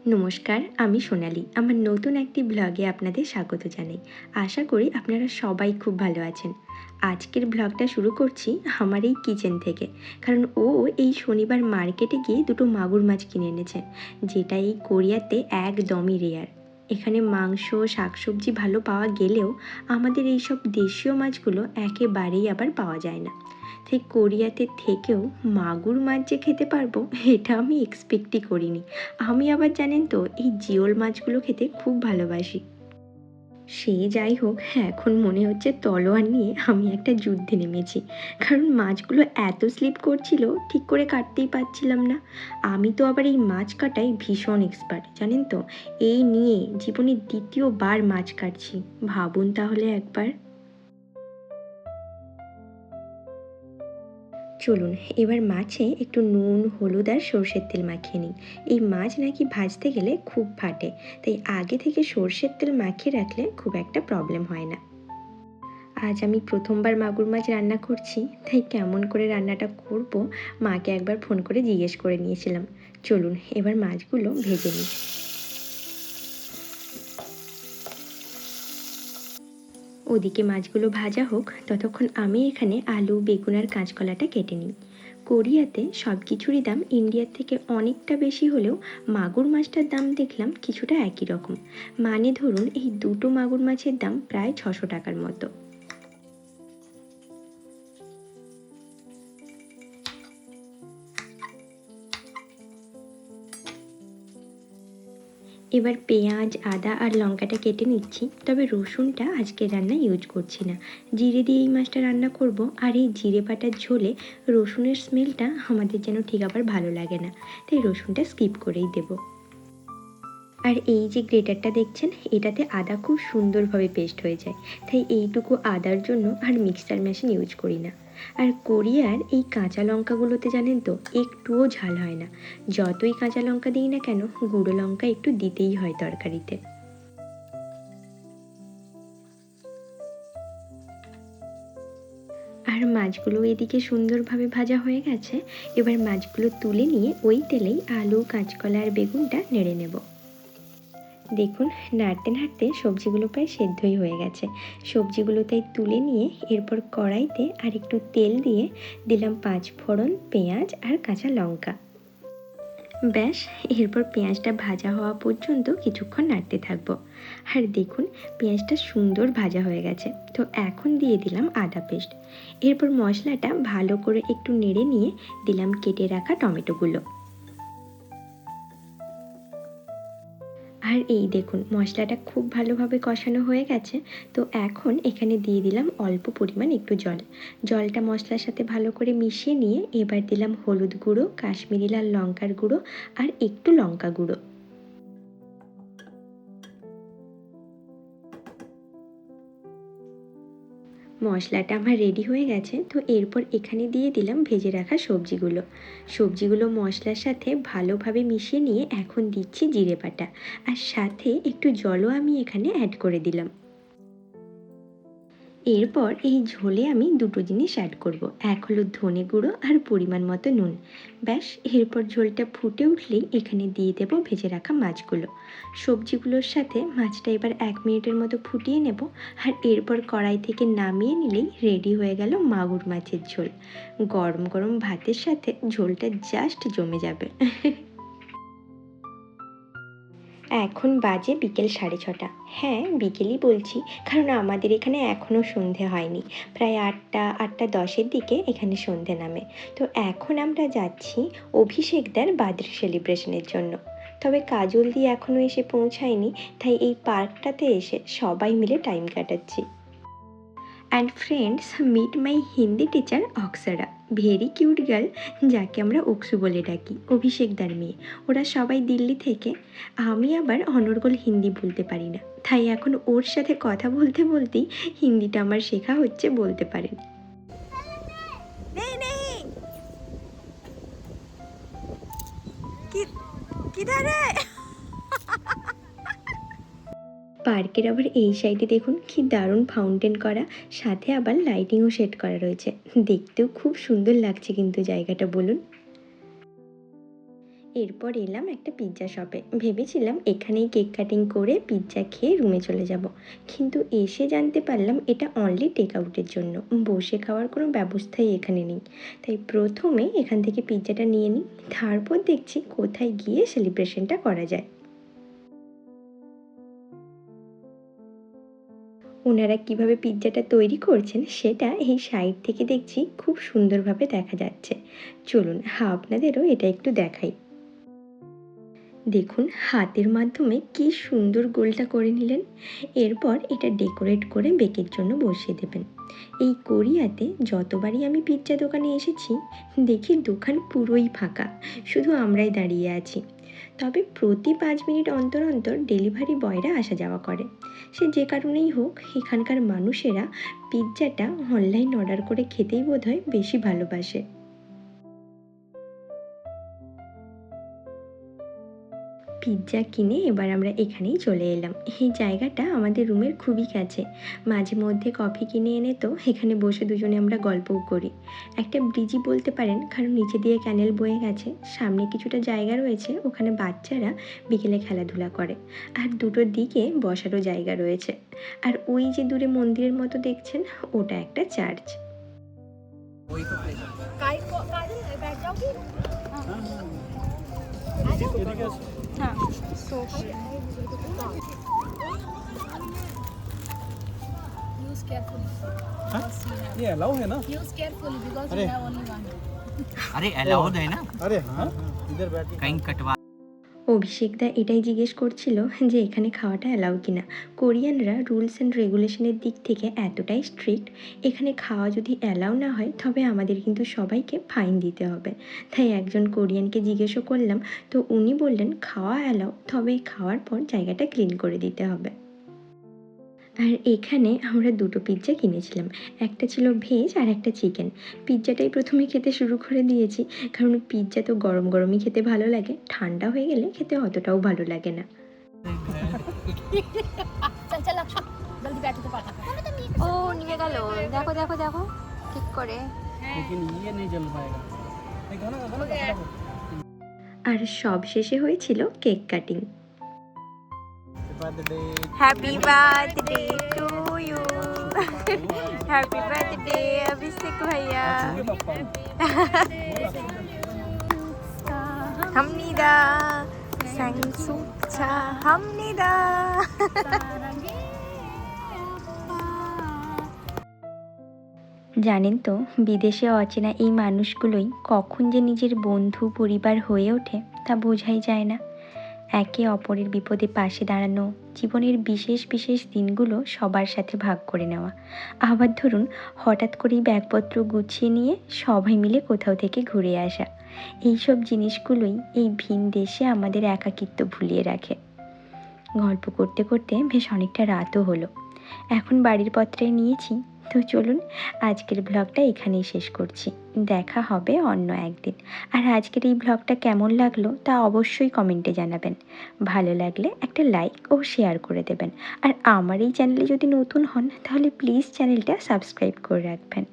নমস্কার, আমি সোনালি। আমার নতুন একটি ব্লগে আপনাদের স্বাগত জানাই। আশা করি আপনারা সবাই খুব ভালো আছেন। আজকের ব্লগটা শুরু করছি আমার এই কিচেন থেকে। কারণ ও এই শনিবার মার্কেটে গিয়ে দুটো মাগুর মাছ কিনে এনেছে, যেটা এই কোরিয়াতে একদমই রেয়ার। এখানে মাংস, শাকসবজি ভালো পাওয়া গেলেও আমাদের এইসব দেশীয় মাছগুলো একেবারেই আবার পাওয়া যায় না। তাই কোরিয়াতে থেকেও মাগুর মাছ যে খেতে পারবো এটা আমি এক্সপেক্টই করিনি। আমি আবার জানেন তো এই জিওল মাছগুলো খেতে খুব ভালোবাসি। সে যাই হোক, এখন মনে হচ্ছে তলোয়ার নিয়ে আমি একটা যুদ্ধে নেমেছি। কারণ মাছগুলো এত স্লিপ করছিল, ঠিক করে কাটতেই পারছিলাম না। আমি তো আবার এই মাছ কাটায় ভীষণ এক্সপার্ট, জানেন তো। এই নিয়ে জীবনে দ্বিতীয়বার মাছ কাটছি, ভাবুন তাহলে একবার। চলুন এবার মাছে একটু নুন, হলুদ আর সর্ষের তেল মাখিয়ে নিই। এই মাছ নাকি ভাজতে গেলে খুব ফাটে, তাই আগে থেকে সর্ষের তেল মাখিয়ে রাখলে খুব একটা প্রবলেম হয় না। আজ আমি প্রথমবার মাগুর মাছ রান্না করছি, তাই কেমন করে রান্নাটা করব মাকে একবার ফোন করে জিজ্ঞেস করে নিয়েছিলাম। চলুন এবার মাছগুলো ভেজে নিই। ওদিকে মাছগুলো ভাজা হোক, ততক্ষণ আমি এখানে আলু, বেগুন আর কাঁচকলাটা কেটে নিই। কোরিয়াতে সব কিছুরই দাম ইন্ডিয়ার থেকে অনেকটা বেশি হলেও মাগুর মাছটার দাম দেখলাম কিছুটা একই রকম। মানে ধরুন এই দুটো মাগুর মাছের দাম প্রায় 600 টাকার মতো। এবার পেঁয়াজ, আদা আর লঙ্কাটা কেটে নিচ্ছি, তবে রসুনটা আজকের রান্নায় ইউজ করছি না। জিরে দিয়ে এই মাছটা রান্না করব, আর এই জিরে বাটার ঝোলে রসুনের স্মেলটা আমাদের যেন ঠিক আবার ভালো লাগে না, তাই রসুনটা স্কিপ করেই দেবো। আর এই যে গ্রেটারটা দেখছেন, এটাতে আদা খুব সুন্দরভাবে পেস্ট হয়ে যায়, তাই এইটুকু আদার জন্য আর মিক্সচার মেশিন ইউজ করি না। আর কোরিয়ার এই কাঁচা লঙ্কাগুলোতে জানেন তো একটুও ঝাল হয় না। যতই কাঁচা লঙ্কা দিই না কেন, গুঁড়ো লঙ্কা একটু দিতেই হয় তরকারিতে। আর মাছগুলো এদিকে সুন্দরভাবে ভাজা হয়ে গেছে। এবার মাছগুলো তুলে নিয়ে ওই তেলেই আলু, কাঁচকলা আর বেগুনটা নেড়ে নেব। দেখুন, নাড়তে নাড়তে সবজিগুলো প্রায় সেদ্ধই হয়ে গেছে। সবজিগুলো তাই তুলে নিয়ে এরপর কড়াইতে আর একটু তেল দিয়ে দিলাম 5 ফোড়ন, পেঁয়াজ আর কাঁচা লঙ্কা। ব্যাস, এরপর পেঁয়াজটা ভাজা হওয়া পর্যন্ত কিছুক্ষণ নাড়তে থাকবো। আর দেখুন, পেঁয়াজটা সুন্দর ভাজা হয়ে গেছে। তো এখন দিয়ে দিলাম আদা পেস্ট। এরপর মশলাটা ভালো করে একটু নেড়ে নিয়ে দিলাম কেটে রাখা টমেটোগুলো। আর এই দেখুন, মশলাটা খুব ভালোভাবে কষানো হয়ে গেছে। তো এখন এখানে দিয়ে দিলাম অল্প পরিমাণ একটু জল। জলটা মশলার সাথে ভালো করে মিশিয়ে নিয়ে এবার দিলাম হলুদ গুঁড়ো, কাশ্মীরি লাল লঙ্কার গুঁড়ো আর একটু লঙ্কা গুঁড়ো। মশলাটা আমার রেডি হয়ে গেছে। তো এরপর এখানে দিয়ে দিলাম ভেজে রাখা সবজিগুলো। সবজিগুলো মশলার সাথে ভালোভাবে মিশিয়ে নিয়ে এখন দিচ্ছি জিরে বাটা, আর সাথে একটু জলও আমি এখানে অ্যাড করে দিলাম। এরপর এই ঝোলে আমি দুটো জিনিস অ্যাড করব। এক হলো ধনে গুঁড়ো আর পরিমাণ মতো নুন। ব্যাস, এরপর ঝোলটা ফুটে উঠলেই এখানে দিয়ে দেব ভেজে রাখা মাছগুলো। সবজিগুলোর সাথে মাছটা এবার 1 মিনিটের মতো ফুটিয়ে নেব। আর এরপর কড়াই থেকে নামিয়ে নিলেই রেডি হয়ে গেল মাগুর মাছের ঝোল। গরম গরম ভাতের সাথে ঝোলটা জাস্ট জমে যাবে। এখন বাজে বিকেল 6:30। হ্যাঁ, বিকেলই বলছি, কারণ আমাদের এখানে এখনও সন্ধে হয়নি। প্রায় 8টা, 8টা 10-এর দিকে এখানে সন্ধে নামে। তো এখন আমরা যাচ্ছি অভিষেকদার বার্থডে সেলিব্রেশনের জন্য। তবে কাজলদি এখনও এসে পৌঁছায়নি, তাই এই পার্কটাতে এসে সবাই মিলে টাইম কাটাচ্ছি। And friends, meet my Hindi teacher Akshara. Very cute girl, যাকে আমরা অক্সু বলে ডাকি, অভিষেকদার মেয়ে। ওরা সবাই দিল্লি থেকে। আমি আবার অনর্গল হিন্দি বলতে পারি না, তাই এখন ওর সাথে কথা বলতে বলতেই হিন্দিটা আমার শেখা হচ্ছে বলতে পারেন। नहीं नहीं कि, किधर है। পার্কের আবার এই সাইডে দেখুন কি দারুণ ফাউন্টেন করা, সাথে আবার লাইটিংও সেট করা রয়েছে। দেখতেও খুব সুন্দর লাগছে কিন্তু জায়গাটা, বলুন। এরপর এলাম একটা পিৎজা শপে, ভেবেছিলাম এখানেই কেক কাটিং করে পিৎজা খেয়ে রুমে চলে যাব, কিন্তু এসে জানতে পারলাম এটা অনলি টেক আউটের জন্য, বসে খাওয়ার কোনো ব্যবস্থাই এখানে নেই। তাই প্রথমে এখান থেকে পিৎজাটা নিয়ে নিই, তারপর দেখছি কোথায় গিয়ে সেলিব্রেশনটা করা যায়। ওনারা কিভাবে পিৎজাটা তৈরি করছেন সেটা এই সাইড থেকে দেখছি খুব সুন্দরভাবে দেখা যাচ্ছে। চলুন আপনাদেরও এটা একটু দেখাই। দেখুন হাতের মাধ্যমে কি সুন্দর গোলটা করে নিলেন। এরপর এটা ডেকোরেট করে বেকের জন্য বসিয়ে দেবেন। এই কোরিয়াতে যতবারই আমি পিৎজা দোকানে এসেছি দেখি দোকান পুরোই ফাঁকা, শুধু আমরাই দাঁড়িয়ে আছি। তবে প্রতি 5 মিনিট অন্তর অন্তর ডেলিভারি বয়রা আসা যাওয়া করে। সে যে কারণেই হোক এখানকার মানুষেরা পিৎজাটা অনলাইন অর্ডার করে খেতেই বোধহয় বেশি ভালোবাসে। পিৎজা কিনে এবার আমরা এখানেই চলে এলাম। এই জায়গাটা আমাদের রুমের খুবই কাছে, মাঝে মধ্যে কফি কিনে এনে তো এখানে বসে দুজনে আমরা গল্পও করি। একটা ব্রিজই বলতে পারেন, কারণ নিচে দিয়ে ক্যানেল বয়ে গেছে, সামনে কিছুটা জায়গা রয়েছে, ওখানে বাচ্চারা বিকেলে খেলাধুলা করে, আর দুটোর দিকে বসারও জায়গা রয়েছে। আর ওই যে দূরে মন্দিরের মতো দেখছেন ওটা একটা চার্চ। बैठ जाओगी आ जाओ हाँ सो यूज केयरफुली ये अलाउ है ना? यूज केयरफुली बिकॉज अरे। यू हैव ओनली वन अरे अलाउड है ना अरे हाँ इधर बैठ के कहीं कटवा অভিষেকদা এটাই জিজ্ঞেস করছিল যে এখানে খাওয়াটা অ্যালাউ কিনা। কোরিয়ানরা রুলস অ্যান্ড রেগুলেশনের দিক থেকে এতটাই স্ট্রিক্ট, এখানে খাওয়া যদি অ্যালাউ না হয় তবে আমাদের কিন্তু সবাইকে ফাইন দিতে হবে। তাই একজন কোরিয়ানকে জিজ্ঞেসও করলাম, তো উনি বললেন খাওয়া অ্যালাউ, তবে খাওয়ার পর জায়গাটা ক্লিন করে দিতে হবে। আর এখানে আমরা দুটো পিৎজা কিনেছিলাম, একটা ছিল ভেজ আর একটা চিকেন। পিৎজাটাই প্রথমে খেতে শুরু করে দিয়েছি, কারণ পিৎজা তো গরম গরমই খেতে ভালো লাগে, ঠান্ডা হয়ে গেলে খেতে অতটাও ভালো লাগে না। चल चल अक्षु जल्दी बैठो तो पाठा ও নিয়ে গেল, দেখো দেখো দেখো ঠিক করে। लेकिन ये नहीं जल पाएगा नहीं खाना खाना खाना আর সব শেষে হয়েছিল cake cutting. Birthday happy birthday to you, happy birthday Abhishek ভাইয়া। হামনিদা সাংসুকছা হামনিদা। জানেন তো বিদেশে অচেনা এই মানুষগুলোই কখন যে নিজের বন্ধু পরিবার হয়ে ওঠে তা বোঝাই যায় না। একে অপরের বিপদে পাশে দাঁড়ানো, জীবনের বিশেষ বিশেষ দিনগুলো সবার সাথে ভাগ করে নেওয়া, আবার ধরুন হঠাৎ করেই ব্যাগপত্র গুছিয়ে নিয়ে সবাই মিলে কোথাও থেকে ঘুরে আসা, এইসব জিনিসগুলোই এই ভিন দেশে আমাদের একাকিত্ব ভুলিয়ে রাখে। গল্প করতে করতে বেশ অনেকটা রাতও হলো, এখন বাড়ির পত্রায় নিয়েছি। তো চলুন আজকের ব্লগটা এখানেই শেষ করছি, দেখা হবে অন্য একদিন। আর আজকের এই ব্লগটা কেমন লাগলো তা অবশ্যই কমেন্টে জানাবেন, ভালো লাগলে একটা লাইক ও শেয়ার করে দেবেন। আর আমার এই চ্যানেলে যদি নতুন হন তাহলে প্লিজ চ্যানেলটা সাবস্ক্রাইব করে রাখবেন।